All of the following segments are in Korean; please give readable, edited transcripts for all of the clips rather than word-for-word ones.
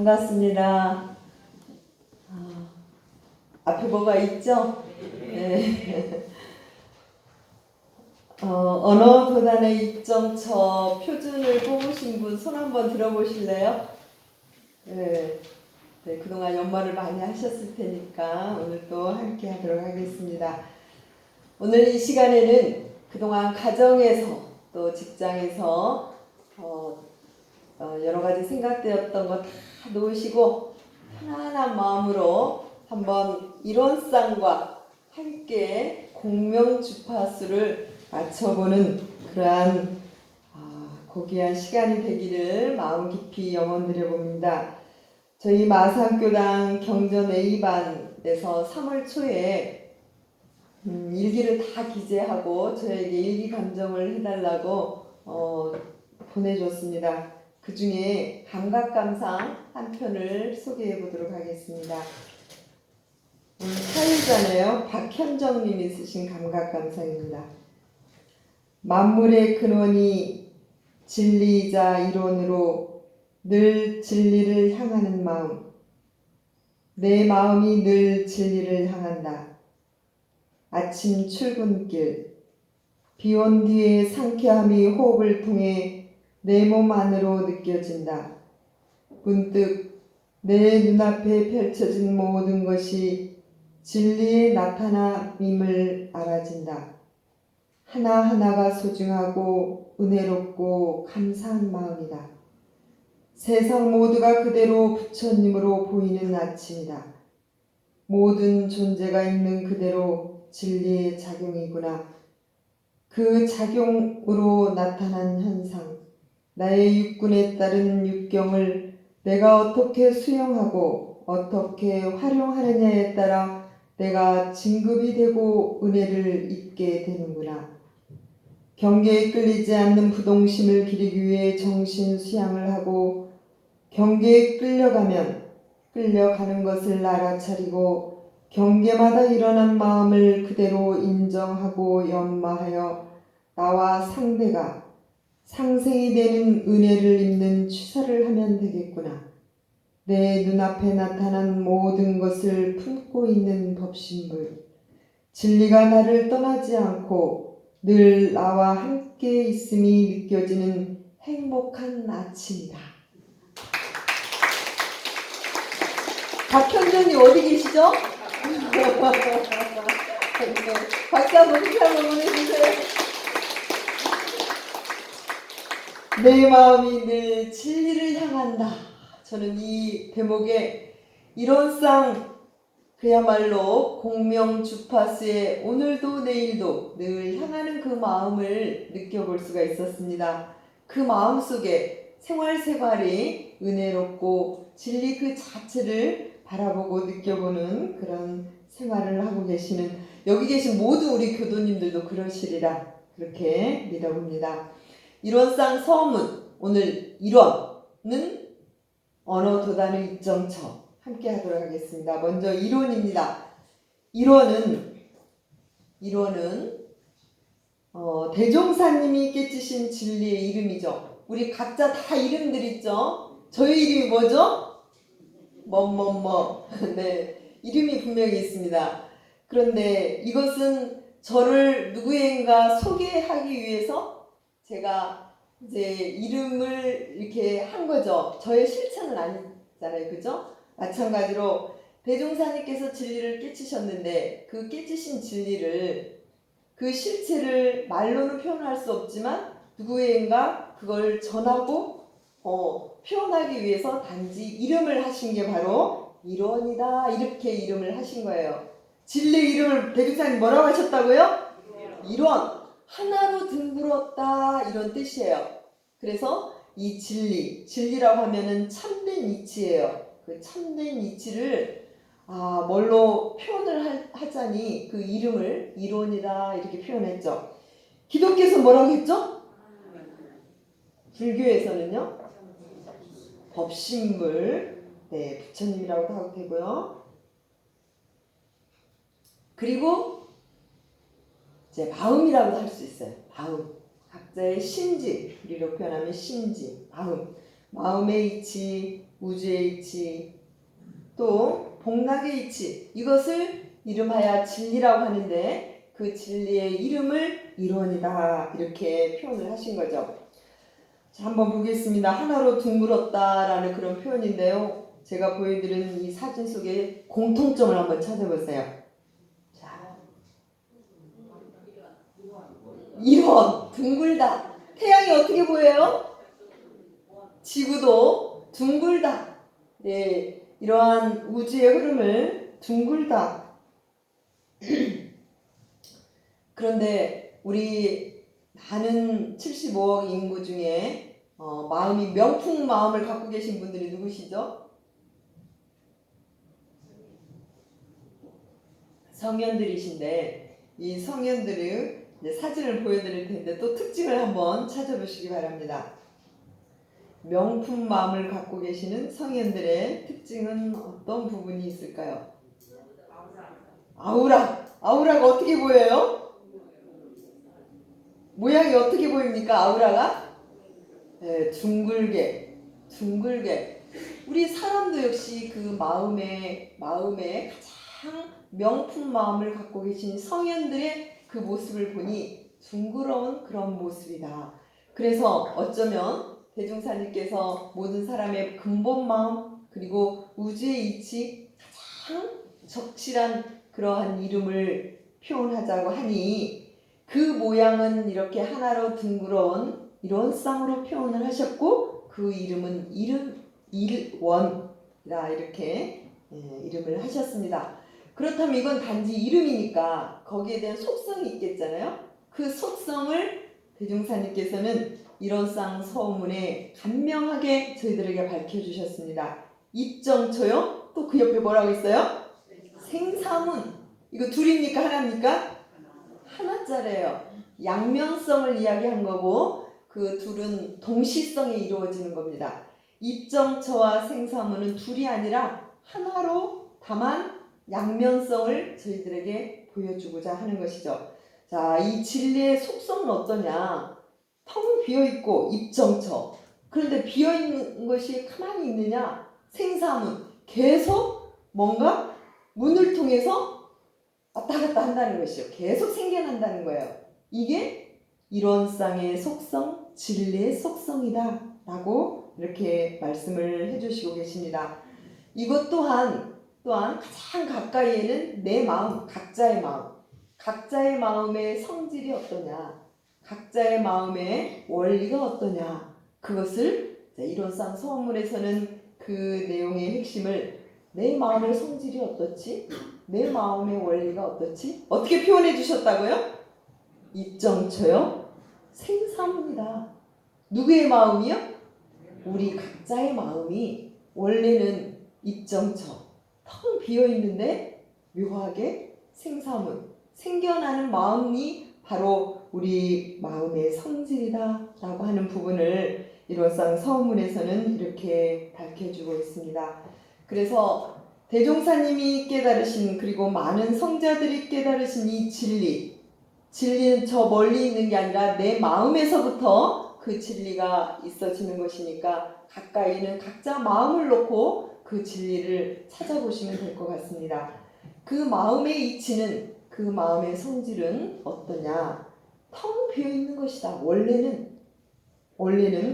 반갑습니다. 앞에 뭐가 있죠? 네. 언어 도단의 입정처 표준을 뽑으신 분 손 한번 들어보실래요? 네. 네, 그동안 연말을 많이 하셨을 테니까 오늘 또 함께 하도록 하겠습니다. 오늘 이 시간에는 그동안 가정에서 또 직장에서 여러 가지 생각되었던 거 다 놓으시고 편안한 마음으로 한번 이론상과 함께 공명 주파수를 맞춰보는 그러한 고귀한 시간이 되기를 마음 깊이 염원드려 봅니다. 저희 마산교당 경전 A반에서 3월 초에 일기를 다 기재하고 저에게 일기 감정을 해달라고 보내줬습니다. 그 중에 감각감상 한 편을 소개해 보도록 하겠습니다. 오늘 사유자네요. 박현정 님이 쓰신 감각감상입니다. 만물의 근원이 진리이자 이론으로 늘 진리를 향하는 마음. 내 마음이 늘 진리를 향한다. 아침 출근길. 비온 뒤의 상쾌함이 호흡을 통해 내 몸 안으로 느껴진다. 문득 내 눈앞에 펼쳐진 모든 것이 진리의 나타남임을 알아진다. 하나하나가 소중하고 은혜롭고 감사한 마음이다. 세상 모두가 그대로 부처님으로 보이는 아침이다. 모든 존재가 있는 그대로 진리의 작용이구나. 그 작용으로 나타난 현상, 나의 육군에 따른 육경을 내가 어떻게 수용하고 어떻게 활용하느냐에 따라 내가 진급이 되고 은혜를 입게 되는구나. 경계에 끌리지 않는 부동심을 기리기 위해 정신 수양을 하고 경계에 끌려가면 끌려가는 것을 알아차리고 경계마다 일어난 마음을 그대로 인정하고 연마하여 나와 상대가 상생이 되는 은혜를 입는 취사를 하면 되겠구나. 내 눈앞에 나타난 모든 것을 품고 있는 법신불, 진리가 나를 떠나지 않고 늘 나와 함께 있음이 느껴지는 행복한 아침이다. 박현정님 어디 계시죠? 박수 한번 보내주세요. 내 마음이 늘 진리를 향한다. 저는 이 대목에 이론상 그야말로 공명 주파수에 오늘도 내일도 늘 향하는 그 마음을 느껴볼 수가 있었습니다. 그 마음 속에 생활이 은혜롭고 진리 그 자체를 바라보고 느껴보는 그런 생활을 하고 계시는 여기 계신 모든 우리 교도님들도 그러시리라 그렇게 믿어봅니다. 이론상 서문, 오늘 이론은 언어 도단의 입정처 함께 하도록 하겠습니다. 먼저 이론입니다. 이론은 대종사님이 깨치신 진리의 이름이죠. 우리 각자 다 이름들 있죠. 저희 이름이 뭐죠? 뭐뭐뭐. 네, 이름이 분명히 있습니다. 그런데 이것은 저를 누구인가 소개하기 위해서 제가 이제 이름을 이렇게 한 거죠. 저의 실체는 아니잖아요. 그죠? 마찬가지로 대종사님께서 진리를 깨치셨는데 그 깨치신 진리를 그 실체를 말로는 표현할 수 없지만 누구에겐가 그걸 전하고 표현하기 위해서 단지 이름을 하신 게 바로 이론이다. 이렇게 이름을 하신 거예요. 진리 이름을 대종사님 뭐라고 하셨다고요? 이론. 하나로 등불었다 이런 뜻이에요. 그래서 이 진리라고 하면은 참된 이치예요. 그 참된 이치를 뭘로 표현을 하자니 그 이름을 이론이다 이렇게 표현했죠. 기독교에서 뭐라고 했죠? 불교에서는요? 법신불, 네, 부처님이라고 하도 되고요. 그리고 이제 마음이라고 할 수 있어요. 마음. 각자의 심지, 우리로 표현하면 심지, 마음. 마음의 이치, 우주의 이치, 또 복락의 이치, 이것을 이름하여 진리라고 하는데 그 진리의 이름을 이론이다 이렇게 표현을 하신 거죠. 자, 한번 보겠습니다. 하나로 둥글었다라는 그런 표현인데요. 제가 보여드린 이 사진 속에 공통점을 한번 찾아보세요. 자, 이런 둥글다. 태양이 어떻게 보여요? 지구도 둥글다. 네, 이러한 우주의 흐름을 둥글다. 그런데 우리 많은 75억 인구 중에 마음이 명품 마음을 갖고 계신 분들이 누구시죠? 성현들이신데 이 성현들을 이제 사진을 보여드릴 텐데 또 특징을 한번 찾아보시기 바랍니다. 명품 마음을 갖고 계시는 성현들의 특징은 어떤 부분이 있을까요? 아우라가 어떻게 보여요? 모양이 어떻게 보입니까? 아우라가? 네, 둥글게. 우리 사람도 역시 그 마음에 가장 명품 마음을 갖고 계신 성현들의 그 모습을 보니 둥그러운 그런 모습이다. 그래서 어쩌면 대종사님께서 모든 사람의 근본 마음 그리고 우주의 이치 가장 적실한 그러한 이름을 표현하자고 하니 그 모양은 이렇게 하나로 둥그러운 이런 쌍으로 표현을 하셨고 그 이름은 일원이라 이렇게 이름을 하셨습니다. 그렇다면 이건 단지 이름이니까 거기에 대한 속성이 있겠잖아요. 그 속성을 대종사님께서는 일원상 서문에 간명하게 저희들에게 밝혀주셨습니다. 입정초요. 또 그 옆에 뭐라고 있어요? 생사문. 이거 둘입니까? 하나입니까? 하나짜리예요. 양면성을 이야기한 거고 그 둘은 동시성에 이루어지는 겁니다. 입정처와 생사문은 둘이 아니라 하나로 다만 양면성을 저희들에게 보여주고자 하는 것이죠. 자, 이 진리의 속성은 어떠냐? 텅 비어있고 입정처. 그런데 비어있는 것이 가만히 있느냐? 생사문. 계속 뭔가 문을 통해서 왔다 갔다 한다는 것이요. 계속 생겨난다는 거예요. 이게 이론상의 속성, 진리의 속성이다 라고 이렇게 말씀을 해주시고 계십니다. 이것 또한 가장 가까이에는 내 마음, 각자의 마음의 성질이 어떠냐, 각자의 마음의 원리가 어떠냐, 그것을 이론상 서문에서는 그 내용의 핵심을 내 마음의 성질이 어떻지? 내 마음의 원리가 어떻지? 어떻게 표현해 주셨다고요? 입정처요? 생사문이다. 누구의 마음이요? 우리 각자의 마음이 원래는 입정처, 텅 비어있는데 묘하게 생사문, 생겨나는 마음이 바로 우리 마음의 성질이다 라고 하는 부분을 일원상 서문에서는 이렇게 밝혀주고 있습니다. 그래서 대종사님이 깨달으신 그리고 많은 성자들이 깨달으신 이 진리는 저 멀리 있는 게 아니라 내 마음에서부터 그 진리가 있어지는 것이니까 가까이는 각자 마음을 놓고 그 진리를 찾아보시면 될 것 같습니다. 그 마음의 이치는, 그 마음의 성질은 어떠냐? 텅 비어있는 것이다. 원래는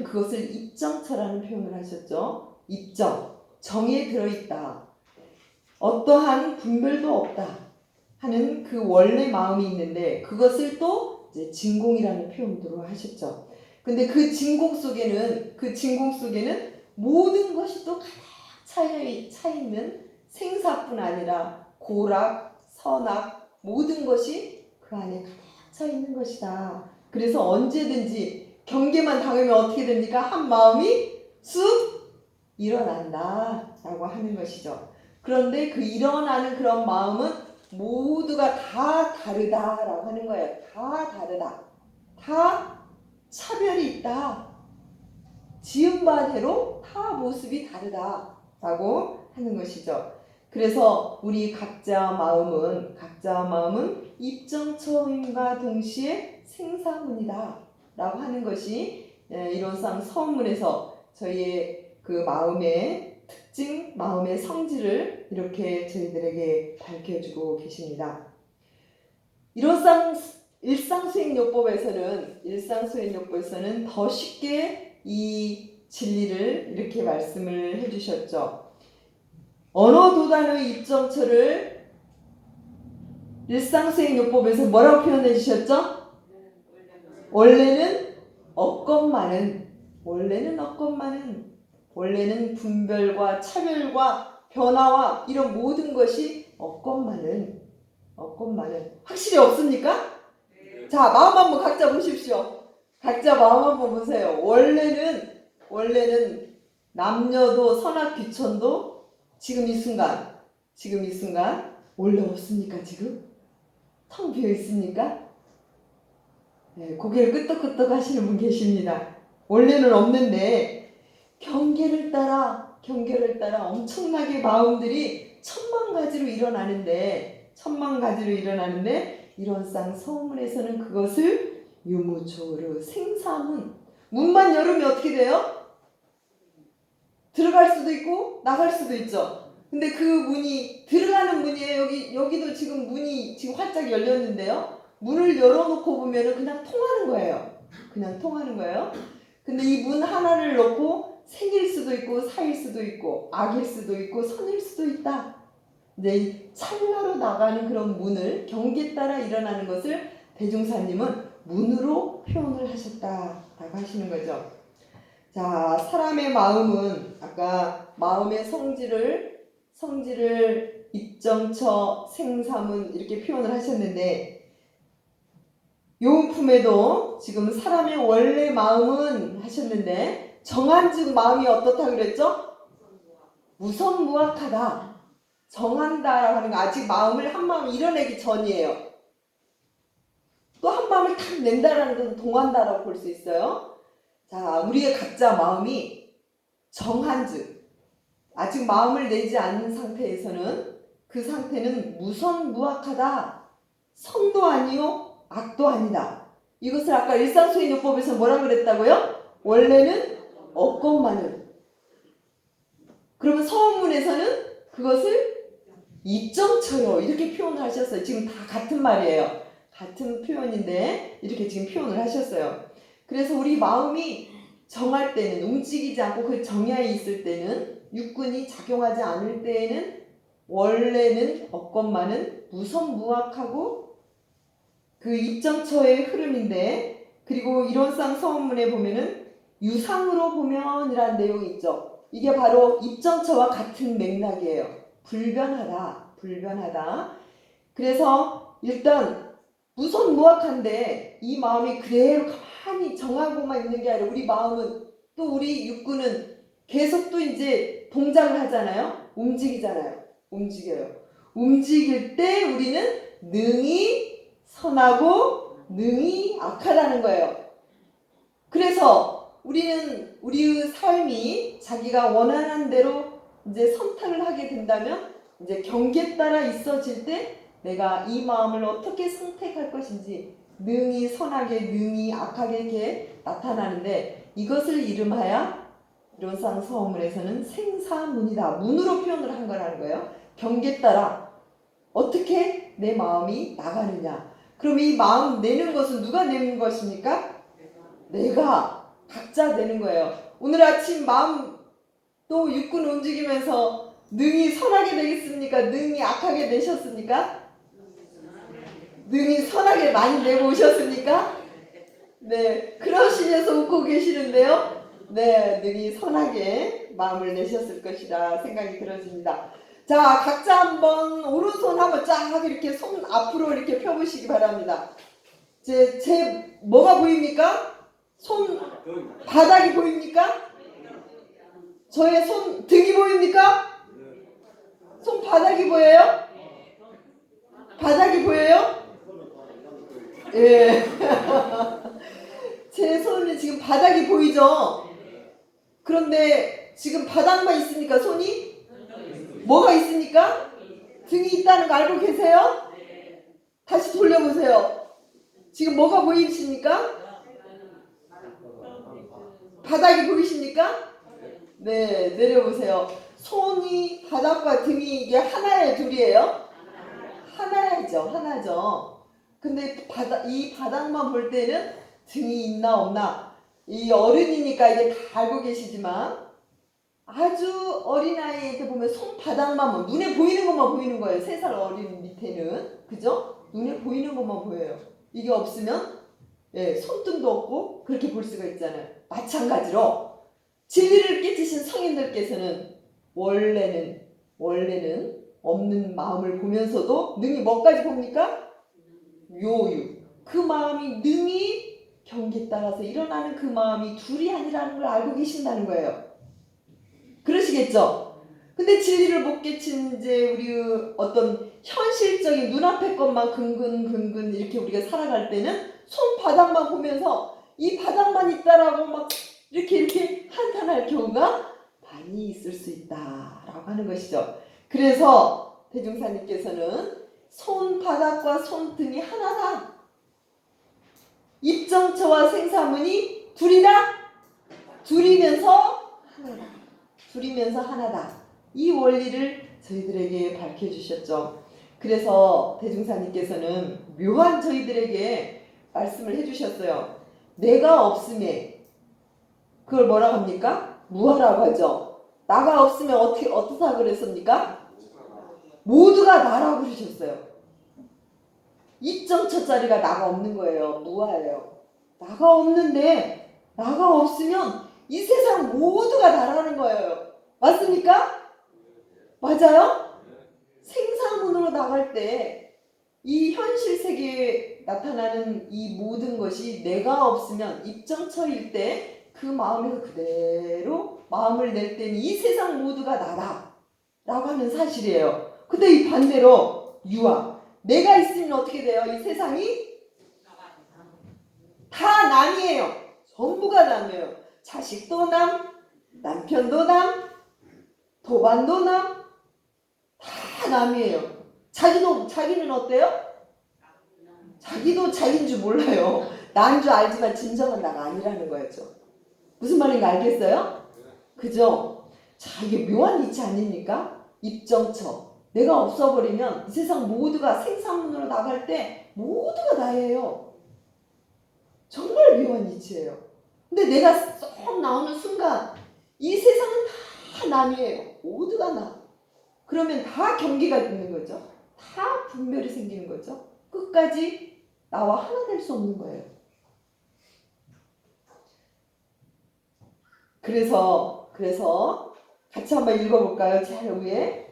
그것을 입정처라는 표현을 하셨죠. 정에 들어있다. 어떠한 분별도 없다 하는 그 원래 마음이 있는데 그것을 또 이제 진공이라는 표현으로 하셨죠. 근데 그 진공 속에는 모든 것이 또 가득 차 있는 생사뿐 아니라 고락, 선악 모든 것이 그 안에 가득 차 있는 것이다. 그래서 언제든지 경계만 당하면 어떻게 됩니까? 한 마음이 쑥 일어난다 라고 하는 것이죠. 그런데 그 일어나는 그런 마음은 모두가 다 다르다라고 하는 거예요. 다 다르다. 다 차별이 있다. 지은 바대로 다 모습이 다르다라고 하는 것이죠. 그래서 우리 각자 마음은 입정처음과 동시에 생사문이다 라고 하는 것이 이론상 서문에서 저희의 그 마음의 특징, 마음의 성질을 이렇게 저희들에게 밝혀주고 계십니다. 일상수행요법에서는 더 쉽게 이 진리를 이렇게 말씀을 해주셨죠. 언어도단의 입정처를 일상수행요법에서 뭐라고 표현해 주셨죠? 원래는 원래는 분별과 차별과 변화와 이런 모든 것이 없건만은 확실히 없습니까? 자, 마음 한번 각자 보십시오. 각자 마음 한번 보세요. 원래는 남녀도 선악 귀천도 지금 이 순간 원래 없습니까? 지금 텅 비어 있습니까? 네, 고개를 끄덕끄덕 하시는 분 계십니다. 원래는 없는데 경계를 따라 엄청나게 마음들이 천만 가지로 일어나는데 이런상 서문에서는 그것을 유무초르 생사문, 문만 열으면 어떻게 돼요? 들어갈 수도 있고 나갈 수도 있죠. 근데 그 문이 들어가는 문이에요. 여기도 지금 문이 지금 활짝 열렸는데요. 문을 열어놓고 보면은 그냥 통하는 거예요. 근데 이 문 하나를 놓고 생일 수도 있고 사일 수도 있고 악일 수도 있고 선일 수도 있다. 이제 찰나로 나가는 그런 문을 경계 따라 일어나는 것을 대중사님은 문으로 표현을 하셨다라고 하시는 거죠. 자, 사람의 마음은 아까 마음의 성질을 입정처 생사문 이렇게 표현을 하셨는데, 요음품에도 지금 사람의 원래 마음은 하셨는데 정한즉 마음이 어떻다 그랬죠? 무선무악하다. 정한다라고 하는 거 아직 마음을 한 마음 이뤄내기 전이에요. 또 한 마음을 탁 낸다라는 것은 동한다라고 볼 수 있어요. 자, 우리의 각자 마음이 정한즉 아직 마음을 내지 않는 상태에서는 그 상태는 무선무악하다. 선도 아니요 악도 아니다. 이것을 아까 일상수행요법에서 뭐라 그랬다고요? 원래는 없건만은. 그러면 서원문에서는 그것을 입정처요 이렇게 표현을 하셨어요. 지금 다 같은 말이에요. 같은 표현인데 이렇게 지금 표현을 하셨어요. 그래서 우리 마음이 정할 때는, 움직이지 않고 그 정야에 있을 때는, 육군이 작용하지 않을 때에는 원래는 없건만은 무선무악하고 그 입정처의 흐름인데, 그리고 이론상 서원문에 보면은 유상으로 보면이라는 내용이 있죠. 이게 바로 입정처와 같은 맥락이에요. 불변하다. 그래서 일단 무선무악한데 이 마음이 그대로 가만히 정하고만 있는 게 아니라 우리 마음은 또 우리 육군은 계속 또 이제 동작을 하잖아요. 움직여요. 움직일 때 우리는 능히 선하고 능히 악하다는 거예요. 그래서 우리는 우리의 삶이 자기가 원하는 대로 이제 선택을 하게 된다면 이제 경계에 따라 있어질 때 내가 이 마음을 어떻게 선택할 것인지 능히 선하게 능히 악하게 이렇게 나타나는데, 이것을 이름하여 이론상 서문에서는 생사문이다. 문으로 표현을 한 거라는 거예요. 경계에 따라 어떻게 내 마음이 나가느냐. 그럼 이 마음 내는 것은 누가 내는 것입니까? 내가 각자 내는 거예요. 오늘 아침 마음 또 육군 움직이면서 능히 선하게 되겠습니까? 능히 악하게 내셨습니까? 능히 선하게 많이 내고 오셨습니까? 네, 그러시면서 웃고 계시는데요. 네, 능히 선하게 마음을 내셨을 것이라 생각이 들어집니다. 자, 각자 한번 오른손 한번 쫙 이렇게 손 앞으로 이렇게 펴보시기 바랍니다. 제 뭐가 보입니까? 손 바닥이 보입니까? 저의 손 등이 보입니까? 손 바닥이 보여요? 바닥이 보여요? 예. 제 손은 지금 바닥이 보이죠? 그런데 지금 바닥만 있습니까? 손이? 뭐가 있습니까? 등이 있다는 거 알고 계세요? 다시 돌려보세요. 지금 뭐가 보이십니까? 바닥이 보이십니까? 네, 내려보세요. 손이 바닥과 등이 이게 하나예요, 둘이에요? 하나죠, 하나죠. 근데 이 바닥만 볼 때는 등이 있나 없나, 이 어른이니까 이게 다 알고 계시지만 아주 어린아이한테 보면 손바닥만 눈에 보이는 것만 보이는 거예요. 3살 어린 밑에는. 그죠? 눈에 보이는 것만 보여요. 이게 없으면 예, 손등도 없고 그렇게 볼 수가 있잖아요. 마찬가지로 진리를 깨치신 성인들께서는 원래는 없는 마음을 보면서도 능히 뭐까지 봅니까? 묘유. 그 마음이 능히 경계에 따라서 일어나는 그 마음이 둘이 아니라는 걸 알고 계신다는 거예요. 그러시겠죠? 근데 진리를 못 깨친 이제 우리 어떤 현실적인 눈앞의 것만 근근 이렇게 우리가 살아갈 때는 손바닥만 보면서 이 바닥만 있다라고 막 이렇게 한탄할 경우가 많이 있을 수 있다라고 하는 것이죠. 그래서 대중사님께서는 손바닥과 손등이 하나다. 입정처와 생사문이 둘이다. 둘이면서 하나다. 둘이면서 하나다. 이 원리를 저희들에게 밝혀주셨죠. 그래서 대중사님께서는 묘한 저희들에게 말씀을 해주셨어요. 내가 없음에 그걸 뭐라고 합니까? 무하라고 하죠. 나가 없으면 어떻다 그랬습니까? 모두가 나라고 그러셨어요. 입정처짜리가 나가 없는 거예요. 무하예요. 나가 없는데 나가 없으면 이 세상 모두가 나라는 거예요. 맞습니까? 맞아요? 생사문으로 나갈 때 이 현실 세계에 나타나는 이 모든 것이 내가 없으면 입정처일 때 그 마음에서 그대로 마음을 낼 때는 이 세상 모두가 나다 라고 하는 사실이에요. 근데 이 반대로 유아, 내가 있으면 어떻게 돼요? 이 세상이 다 남이에요. 전부가 남이에요. 자식도 남, 남편도 남, 도반도 남, 다 남이에요. 자기는 어때요? 자기도 자기인 줄 몰라요. 나인 줄 알지만 진정한 나가 아니라는 거였죠. 무슨 말인가 알겠어요? 그죠? 자, 이게 묘한 이치 아닙니까? 입정처. 내가 없어버리면 이 세상 모두가 생사문으로 나갈 때 모두가 나예요. 정말 묘한 이치예요. 근데 내가 쏙 나오는 순간 이 세상은 다 남이에요. 모두가 나. 그러면 다 경계가 있는 거죠. 다 분별이 생기는 거죠. 끝까지 나와 하나 될 수 없는 거예요. 그래서 같이 한번 읽어볼까요? 제일 위에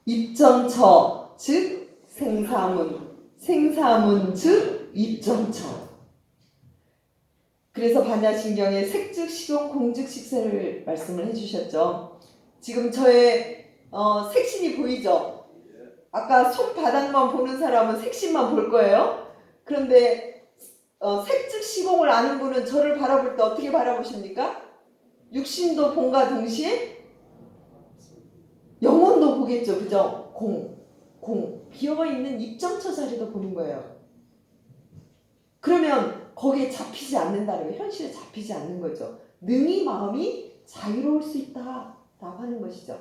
입정처 즉 생사문, 생사문 즉 입정처. 그래서 반야신경에 색즉 식용 공즉 식세를 말씀을 해주셨죠. 지금 저의 색신이 보이죠? 아까 손바닥만 보는 사람은 색신만 볼 거예요. 그런데 색즉 시공을 아는 분은 저를 바라볼 때 어떻게 바라보십니까? 육신도 본과 동시에 영혼도 보겠죠. 그죠? 공 비어있는 입정처 자리도 보는 거예요. 그러면 거기에 잡히지 않는다는 거예요. 현실에 잡히지 않는 거죠. 능히 마음이 자유로울 수 있다라고 하는 것이죠.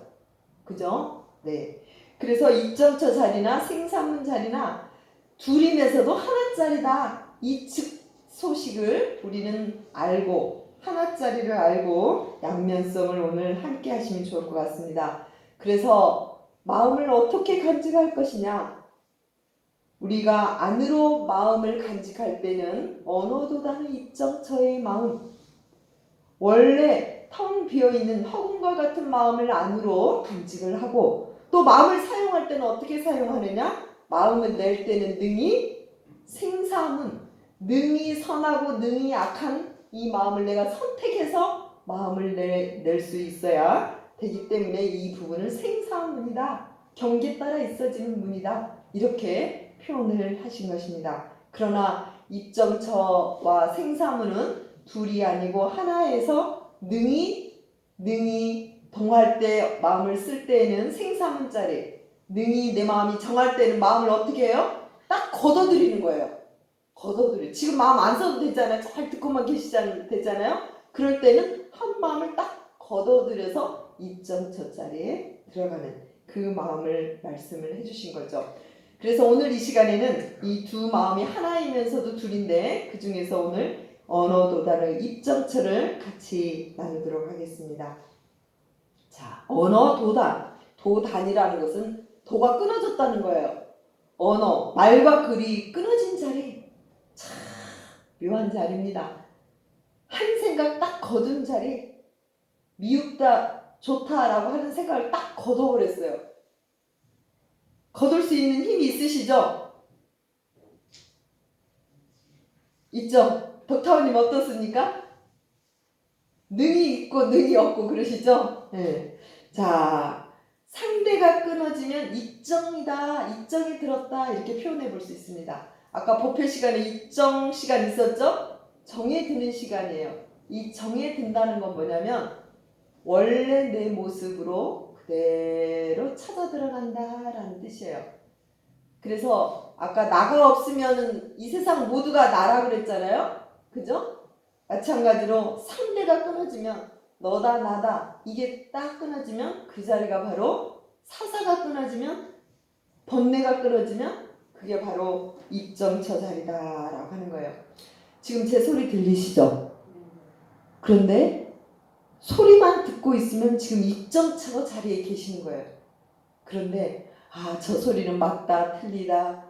그죠? 네. 그래서 입정처 자리나 생사문 자리나 둘이면서도 하나짜리다. 이 소식을 우리는 알고 하나짜리를 알고 양면성을 오늘 함께 하시면 좋을 것 같습니다. 그래서 마음을 어떻게 간직할 것이냐? 우리가 안으로 마음을 간직할 때는 언어도다는 입정처의 마음, 원래 텅 비어있는 허공과 같은 마음을 안으로 간직을 하고, 또 마음을 사용할 때는 어떻게 사용하느냐? 마음을 낼 때는 능히 생사문, 능히 선하고 능히 악한 이 마음을 내가 선택해서 마음을 낼 수 있어야 되기 때문에 이 부분은 생사문이다. 경계에 따라 있어지는 문이다. 이렇게 표현을 하신 것입니다. 그러나 입정처와 생사문은 둘이 아니고 하나에서 능히 동할 때 마음을 쓸 때에는 생사문자리, 능히 내 마음이 정할 때는 마음을 어떻게 해요? 딱 걷어들이는 거예요. 걷어들여. 지금 마음 안 써도 되잖아요. 잘 듣고만 되잖아요. 그럴 때는 한 마음을 딱 걷어들여서 입정처 자리에 들어가는 그 마음을 말씀을 해주신 거죠. 그래서 오늘 이 시간에는 이 두 마음이 하나이면서도 둘인데 그 중에서 오늘 언어도단의 입정처를 같이 나누도록 하겠습니다. 자, 언어도단. 도단이라는 것은 도가 끊어졌다는 거예요. 언어, 말과 글이 끊어진 자리. 참 묘한 자리입니다. 한 생각 딱 거둔 자리. 미흡다, 좋다라고 하는 생각을 딱 거둬버렸어요. 거둘 수 있는 힘이 있으시죠? 있죠? 덕타원님 어떻습니까? 능이 있고 능이 없고 그러시죠? 네. 자, 상대가 끊어지면 입정이다, 입정이 들었다 이렇게 표현해 볼 수 있습니다. 아까 법회 시간에 입정 시간 있었죠? 정에 드는 시간이에요. 이 정에 든다는 건 뭐냐면 원래 내 모습으로 그대로 찾아 들어간다라는 뜻이에요. 그래서 아까 나가 없으면 이 세상 모두가 나라 그랬잖아요. 그죠? 마찬가지로 상대가 끊어지면 너다 나다 이게 딱 끊어지면 그 자리가 바로 사사가 끊어지면 번뇌가 끊어지면 그게 바로 입정처 자리다라고 하는 거예요. 지금 제 소리 들리시죠? 그런데 소리만 듣고 있으면 지금 입정처 자리에 계시는 거예요. 그런데 저 소리는 맞다 틀리다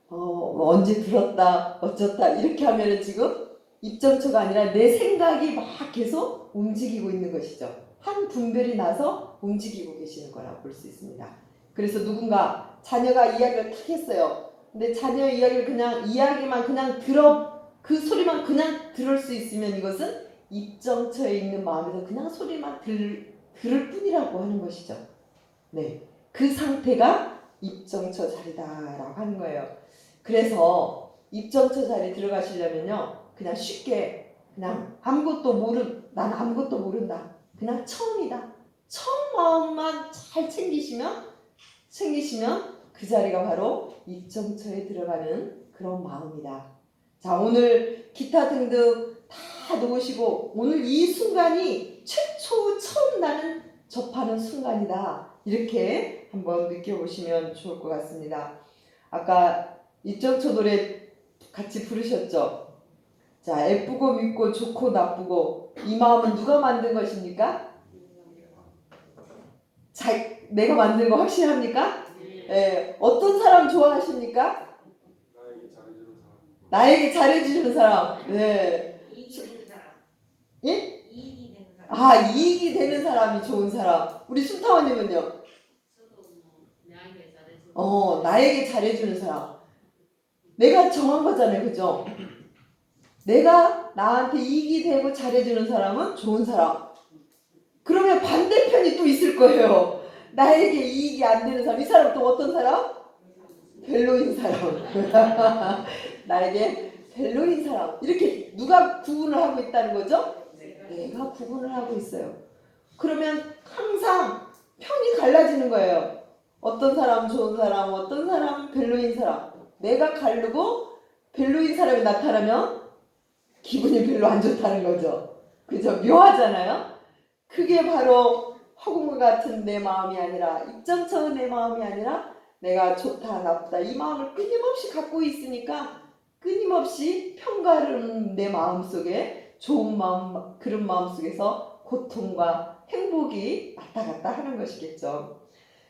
언제 들었다 어쩌다 이렇게 하면은 지금 입정처가 아니라 내 생각이 막 계속 움직이고 있는 것이죠. 한 분별이 나서 움직이고 계시는 거라고 볼 수 있습니다. 그래서 누군가 자녀가 이야기를 탁 했어요. 근데 자녀 이야기를 그냥 이야기만 그냥 그 소리만 그냥 들을 수 있으면 이것은 입정처에 있는 마음에서 그냥 소리만 들을 뿐이라고 하는 것이죠. 네, 그 상태가 입정처 자리다라고 하는 거예요. 그래서 입정처 자리 들어가시려면요, 그냥 쉽게 그냥 난 아무것도 모른다. 그냥 처음이다. 처음 마음만 잘 챙기시면 그 자리가 바로 입정처에 들어가는 그런 마음이다. 자, 오늘 기타 등등 다 놓으시고 오늘 이 순간이 최초 처음 나는 접하는 순간이다. 이렇게 한번 느껴보시면 좋을 것 같습니다. 아까 입정처 노래 같이 부르셨죠? 자, 예쁘고 밉고 좋고 나쁘고 이 마음은 누가 만든 것입니까? 내가 만든 거 확실합니까? 예, 어떤 사람 좋아하십니까? 나에게 잘해주는 사람. 네. 예? 이익이 되는 사람이 좋은 사람. 우리 순타원님은요? 나에게 잘해주는 사람. 내가 정한 거잖아요. 그죠? 내가 나한테 이익이 되고 잘해주는 사람은 좋은 사람. 그러면 반대편이 또 있을 거예요. 나에게 이익이 안 되는 사람. 이 사람 또 어떤 사람? 별로인 사람. 나에게 별로인 사람. 이렇게 누가 구분을 하고 있다는 거죠? 내가 구분을 하고 있어요. 그러면 항상 편이 갈라지는 거예요. 어떤 사람 좋은 사람, 어떤 사람 별로인 사람. 내가 가르고 별로인 사람이 나타나면 기분이 별로 안 좋다는 거죠. 그죠? 묘하잖아요? 그게 바로 허공 같은 내 마음이 아니라 입정처의 내 마음이 아니라 내가 좋다 나쁘다 이 마음을 끊임없이 갖고 있으니까 끊임없이 편가르는 내 마음속에 좋은 마음 그런 마음속에서 고통과 행복이 왔다 갔다 하는 것이겠죠.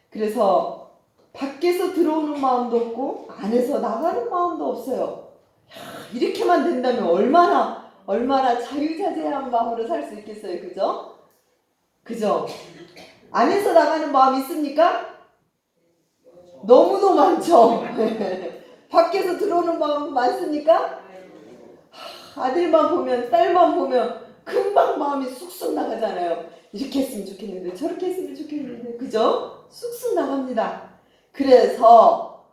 그래서 밖에서 들어오는 마음도 없고 안에서 나가는 마음도 없어요. 이렇게만 된다면 얼마나 자유자재한 마음으로 살 수 있겠어요. 그죠? 그죠? 안에서 나가는 마음이 있습니까? 너무도 많죠. 밖에서 들어오는 마음 많습니까? 아들만 보면 딸만 보면 금방 마음이 쑥쑥 나가잖아요. 이렇게 했으면 좋겠는데 저렇게 했으면 좋겠는데 그죠? 쑥쑥 나갑니다. 그래서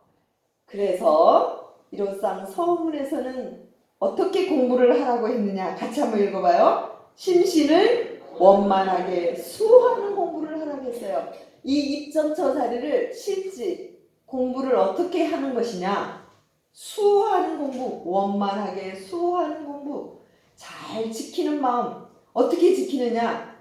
이로상 서문에서는 어떻게 공부를 하라고 했느냐 같이 한번 읽어봐요. 심신을 원만하게 수하는 공부를 하라고 했어요. 이 입정처 자리를 실지 공부를 어떻게 하는 것이냐? 수하는 공부, 원만하게 수하는 공부, 잘 지키는 마음. 어떻게 지키느냐?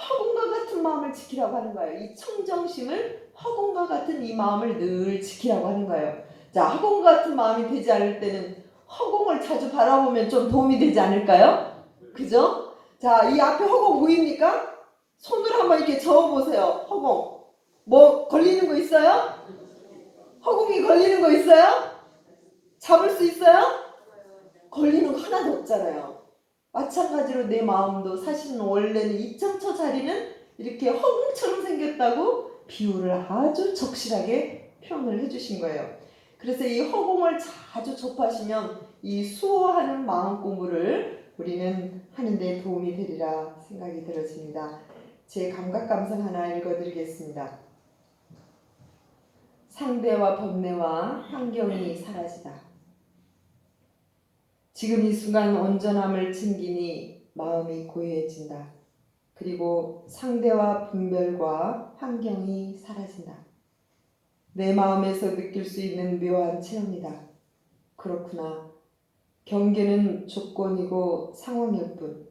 허공과 같은 마음을 지키라고 하는 거예요. 이 청정심을 허공과 같은 이 마음을 늘 지키라고 하는 거예요. 자, 허공 같은 마음이 되지 않을 때는 허공을 자주 바라보면 좀 도움이 되지 않을까요? 그죠? 자, 이 앞에 허공 보입니까? 손으로 한번 이렇게 저어보세요. 허공. 뭐 걸리는 거 있어요? 허공이 걸리는 거 있어요? 잡을 수 있어요? 걸리는 거 하나도 없잖아요. 마찬가지로 내 마음도 사실은 원래는 입장처 자리는 이렇게 허공처럼 생겼다고 비유를 아주 적실하게 표현을 해주신 거예요. 그래서 이 허공을 자주 접하시면 이 수호하는 마음 공부를 우리는 하는 데 도움이 되리라 생각이 들어집니다. 제 감각 감상 하나 읽어드리겠습니다. 상대와 번뇌와 환경이 사라지다. 지금 이 순간 온전함을 챙기니 마음이 고요해진다. 그리고 상대와 분별과 환경이 사라진다. 내 마음에서 느낄 수 있는 묘한 체험이다. 그렇구나. 경계는 조건이고 상황일 뿐.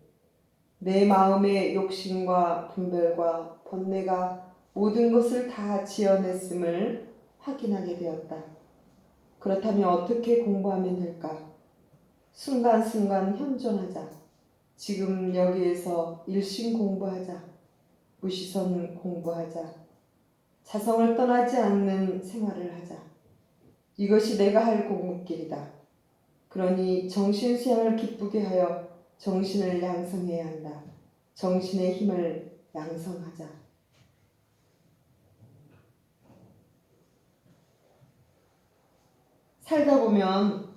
내 마음의 욕심과 분별과 번뇌가 모든 것을 다 지어냈음을 확인하게 되었다. 그렇다면 어떻게 공부하면 될까? 순간순간 현존하자. 지금 여기에서 일심 공부하자. 무시선 공부하자. 자성을 떠나지 않는 생활을 하자. 이것이 내가 할 공부길이다. 그러니 정신수양을 기쁘게 하여 정신을 양성해야 한다. 정신의 힘을 양성하자. 살다 보면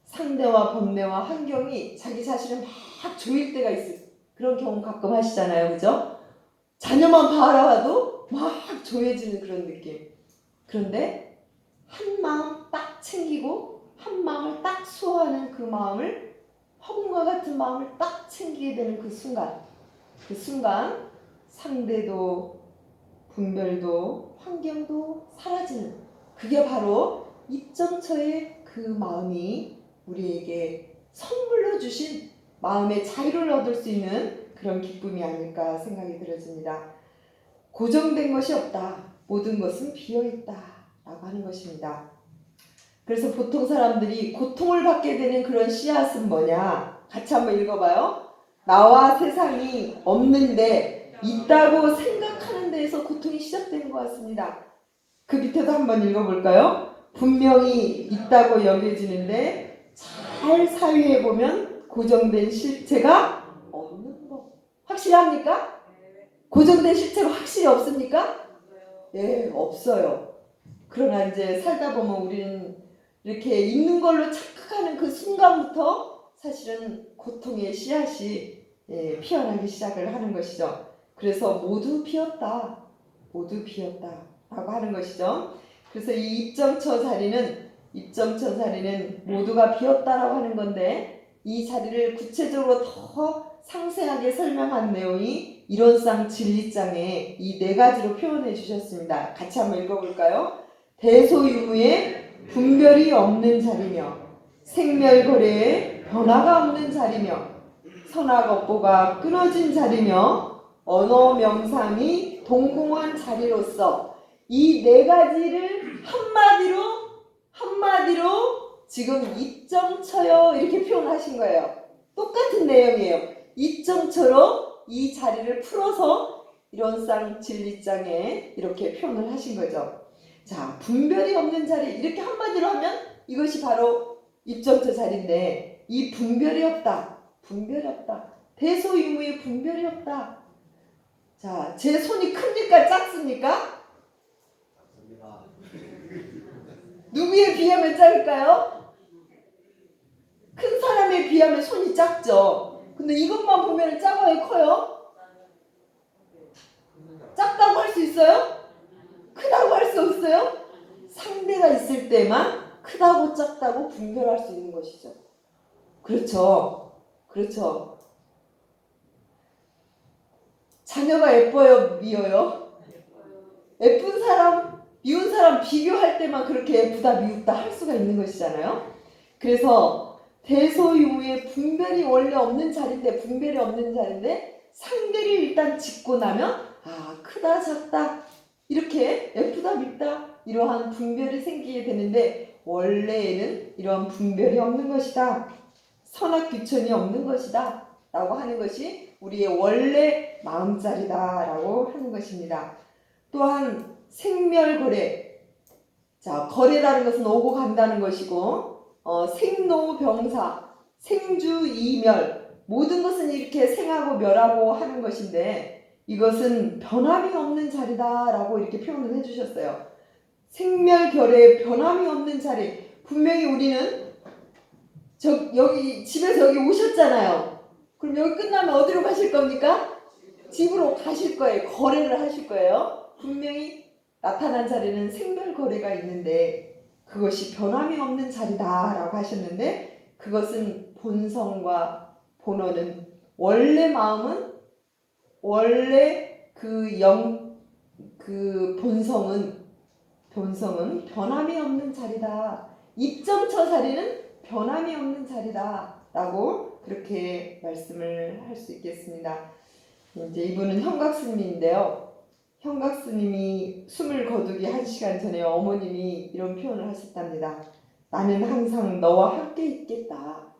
상대와 번뇌와 환경이 자기 자신을 막 조일 때가 있어요. 그런 경험 가끔 하시잖아요. 그죠? 자녀만 바라봐도 막 조여지는 그런 느낌. 그런데 한 마음 딱 챙기고 한 마음을 딱 수호하는 그 마음을 허공과 같은 마음을 딱 챙기게 되는 그 순간 상대도 분별도 환경도 사라지는 그게 바로 입정처의 그 마음이 우리에게 선물로 주신 마음의 자유를 얻을 수 있는 그런 기쁨이 아닐까 생각이 들어집니다. 고정된 것이 없다. 모든 것은 비어있다 라고 하는 것입니다. 그래서 보통 사람들이 고통을 받게 되는 그런 씨앗은 뭐냐? 같이 한번 읽어봐요. 나와 세상이 없는데 있다고 생각하는 데에서 고통이 시작되는 것 같습니다. 그 밑에도 한번 읽어볼까요? 분명히 있다고 여겨지는데 잘 사유해보면 고정된 실체가 없는 법. 확실합니까? 고정된 실체가 확실히 없습니까? 예, 없어요. 그러나 이제 살다 보면 우리는 이렇게 있는 걸로 착각하는 그 순간부터 사실은 고통의 씨앗이 피어나기 시작을 하는 것이죠. 그래서 모두 비었다. 모두 비었다. 라고 하는 것이죠. 그래서 이 입정처 자리는 모두가 비었다라고 하는 건데 이 자리를 구체적으로 더 상세하게 설명한 내용이 이론상 진리장에 이 네 가지로 표현해 주셨습니다. 같이 한번 읽어볼까요? 대소유무의 분별이 없는 자리며 생멸고래의 변화가 없는 자리며 선악업보가 끊어진 자리며 언어명상이 동공한 자리로서 이 네 가지를 한마디로 지금 입정처요 이렇게 표현하신 거예요. 똑같은 내용이에요. 입정처로 이 자리를 풀어서 이론상 진리장에 이렇게 표현을 하신 거죠. 자, 분별이 없는 자리 이렇게 한마디로 하면 이것이 바로 입정처 자리인데 이 분별이 없다. 대소유무의 분별이 없다. 자, 제 손이 큽니까? 작습니까? 누구에 비하면 작을까요? 큰 사람에 비하면 손이 작죠. 근데 이것만 보면 작아요? 커요? 작다고 할 수 있어요? 크다고 할 수 없어요? 상대가 있을 때만 크다고 작다고 분별할 수 있는 것이죠. 그렇죠. 자녀가 예뻐요? 미워요? 예쁜 사람, 미운 사람 비교할 때만 그렇게 예쁘다 미웠다 할 수가 있는 것이잖아요. 그래서 대소유무의 분별이 원래 없는 자리인데 상대를 일단 짚고 나면 아, 크다 작다 이렇게 예쁘다 밉다 이러한 분별이 생기게 되는데 원래에는 이러한 분별이 없는 것이다. 선악귀천이 없는 것이다 라고 하는 것이 우리의 원래 마음자리다 라고 하는 것입니다. 또한 생멸거래, 자 거래라는 것은 오고 간다는 것이고 생로병사, 생주이멸 모든 것은 이렇게 생하고 멸하고 하는 것인데 이것은 변함이 없는 자리다 라고 이렇게 표현을 해주셨어요. 생멸결에 변함이 없는 자리. 분명히 우리는 여기 집에서 여기 오셨잖아요. 그럼 여기 끝나면 어디로 가실 겁니까? 집으로 가실 거예요. 거래를 하실 거예요. 분명히 나타난 자리는 생멸거래가 있는데 그것이 변함이 없는 자리다 라고 하셨는데 그것은 본성과 본원은 원래 마음은 원래 그 본성은 변함이 없는 자리다. 입점처 자리는 변함이 없는 자리다 라고 그렇게 말씀을 할 수 있겠습니다. 이제 이분은 형각스님인데요. 형각스님이 숨을 거두기 1시간 전에 어머님이 이런 표현을 하셨답니다. 나는 항상 너와 함께 있겠다.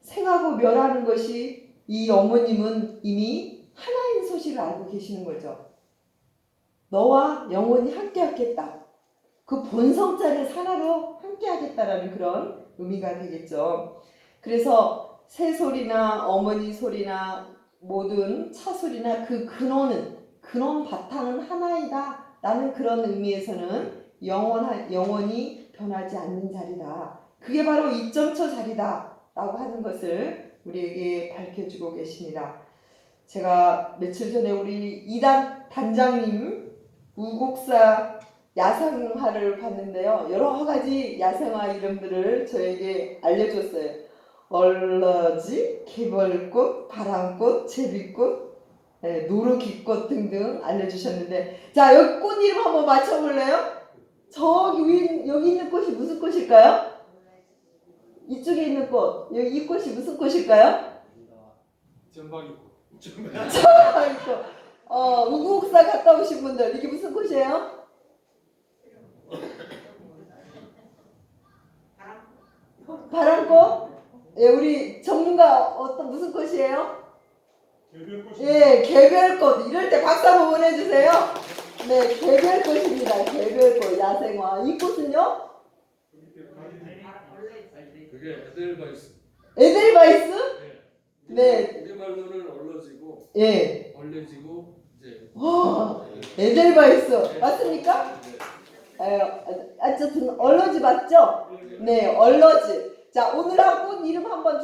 생하고 멸하는 것이 이 어머님은 이미 하나인 소식을 알고 계시는 거죠. 너와 영원히 함께 하겠다. 그 본성자리 하나로 함께 하겠다라는 그런 의미가 되겠죠. 그래서 새소리나 어머니 소리나 모든 차소리나 그 근원 바탕은 하나이다 라는 그런 의미에서는 영원히 변하지 않는 자리다. 그게 바로 이점처 자리다 라고 하는 것을 우리에게 밝혀주고 계십니다. 제가 며칠 전에 우리 2단 단장님 우곡사 야생화를 봤는데요. 여러 가지 야생화 이름들을 저에게 알려줬어요. 얼러지, 개벌꽃, 바람꽃, 제비꽃, 노루기꽃 등등 알려주셨는데 자 여기 꽃 이름 한번 맞춰볼래요? 여기 있는 꽃이 무슨 꽃일까요? 이쪽에 있는 꽃, 여기 이 꽃이 무슨 꽃일까요? 전방이고. 우국사 갔다 오신 분들 이게 무슨 꽃이에요? 바람꽃? 예, 우리 전문가 무슨 꽃이에요? 개별꽃. 예, 개별꽃. 이럴 때 박수 한번 보내주세요. 네, 개별꽃입니다. 개별꽃, 야생화. 이 꽃은요? 그게 에델바이스. 에델바이스? 네. 우리말로는 얼러지고. 예. 얼려지고 이제. 와, 에델바이스 맞습니까? 어쨌든 얼러지 맞죠? 네, 얼러지. 자, 오늘 한 꽃 이름 한번